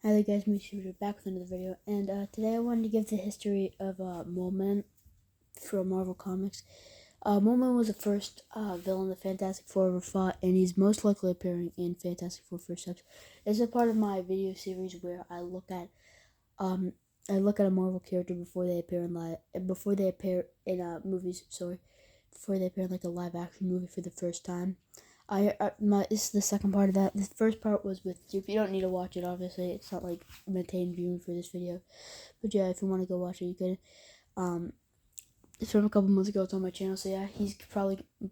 Hi there guys, me Shooter back with another video, and today I wanted to give the history of Mole Man from Marvel Comics. Mole Man was the first villain the Fantastic Four ever fought, and he's most likely appearing in Fantastic Four First Steps. This is a part of my video series where I look at a Marvel character before they appear in movies. Before they appear in like a live action movie for the first time. This is the second part of that. The first part was with Dupe. You don't need to watch it, obviously. It's not like maintained viewing for this video. But yeah, if you want to go watch it, you could. It's from a couple months ago. It's on my channel. So yeah,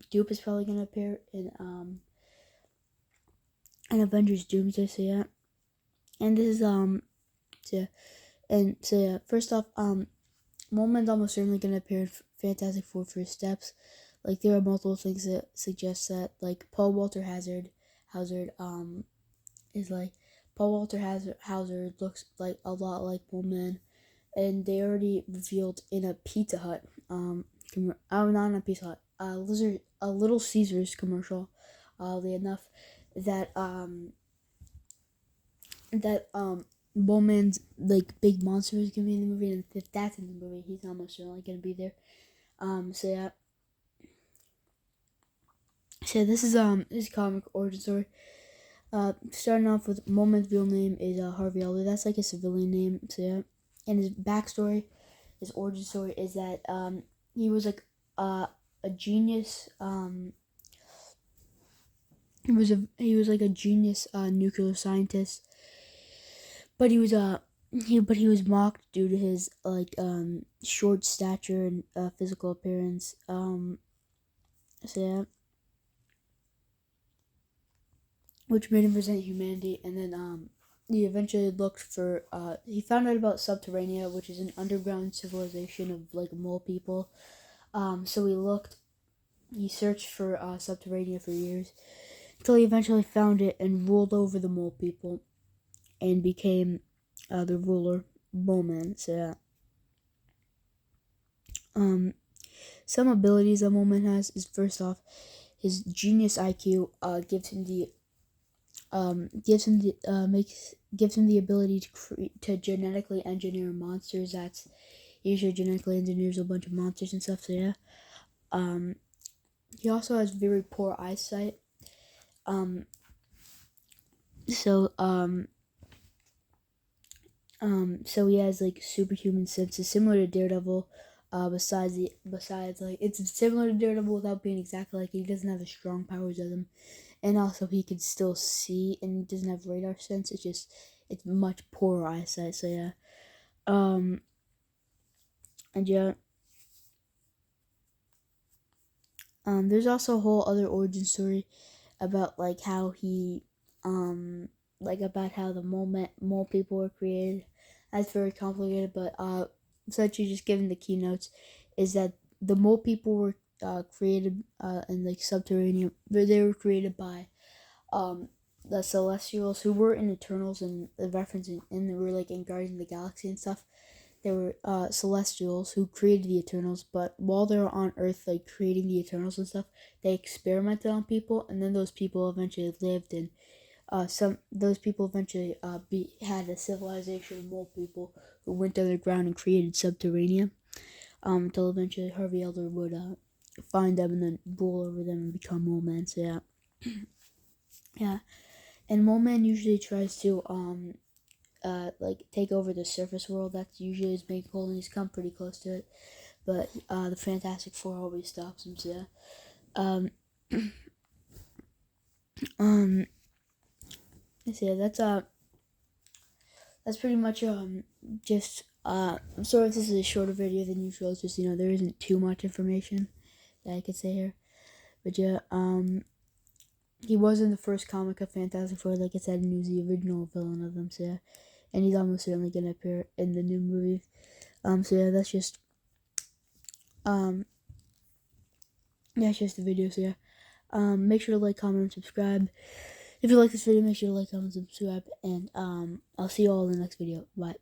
Dupe is probably gonna appear in Avengers Doomsday. So yeah, and this is first off, Mole Man's almost certainly gonna appear in Fantastic Four First Steps. Like, there are multiple things that suggest that, like, Paul Walter Hauser looks like a lot like Mole Man, and they already revealed in a Pizza Hut, not in a Pizza Hut, a Little Caesars commercial, oddly enough, that Mole Man's like big monster is gonna be in the movie, and if that's in the movie, he's almost certainly gonna be there. So yeah. So this is comic origin story. Starting off with Mole Man's real name is Harvey Elder. That's like a civilian name. So yeah, and his backstory, his origin story is that he was like a genius. He was like a genius nuclear scientist, but he was mocked due to his like short stature and physical appearance. So yeah. Which made him resent humanity, and then he eventually looked for he found out about Subterranea, which is an underground civilization of like mole people. So he searched for Subterranea for years until he eventually found it and ruled over the mole people and became the ruler, Mole Man. So yeah. Some abilities that Mole Man has is, first off, his genius IQ gives him the ability to genetically engineer monsters. That's usually genetically engineers a bunch of monsters and stuff. So yeah. He also has very poor eyesight. So he has like superhuman senses, similar to Daredevil. Besides like, it's similar to Daredevil without being exactly like, he doesn't have the strong powers of him. And also he can still see, and he doesn't have radar sense. It's much poorer eyesight. So yeah. And yeah. There's also a whole other origin story about like how he about how the mole people were created. That's very complicated, but essentially just giving the keynotes is that the mole people were created in like Subterranean. They were created by the Celestials, who were in Eternals and the referencing, and they were like in Guardians of the Galaxy and stuff. They were Celestials who created the Eternals, but while they were on Earth, like creating the Eternals and stuff, they experimented on people, and then those people eventually lived, and those people eventually had a civilization of mole people who went underground and created Subterranea, until eventually Harvey Elder would find them and then rule over them and become Mole Man. So yeah. Yeah. And Mole Man usually tries to like take over the surface world. That's usually his main goal, and he's come pretty close to it. But the Fantastic Four always stops him. So yeah. So yeah, that's pretty much just I'm sorry if this is a shorter video than usual. It's just, there isn't too much information that I could say here. But yeah, he was in the first comic of Fantastic Four, like I said, and he was the original villain of them. So yeah. And he's almost certainly gonna appear in the new movie. So yeah, that's just the video. So yeah, make sure to like, comment, and subscribe. If you like this video, make sure to like, comment, and subscribe, and I'll see you all in the next video. Bye.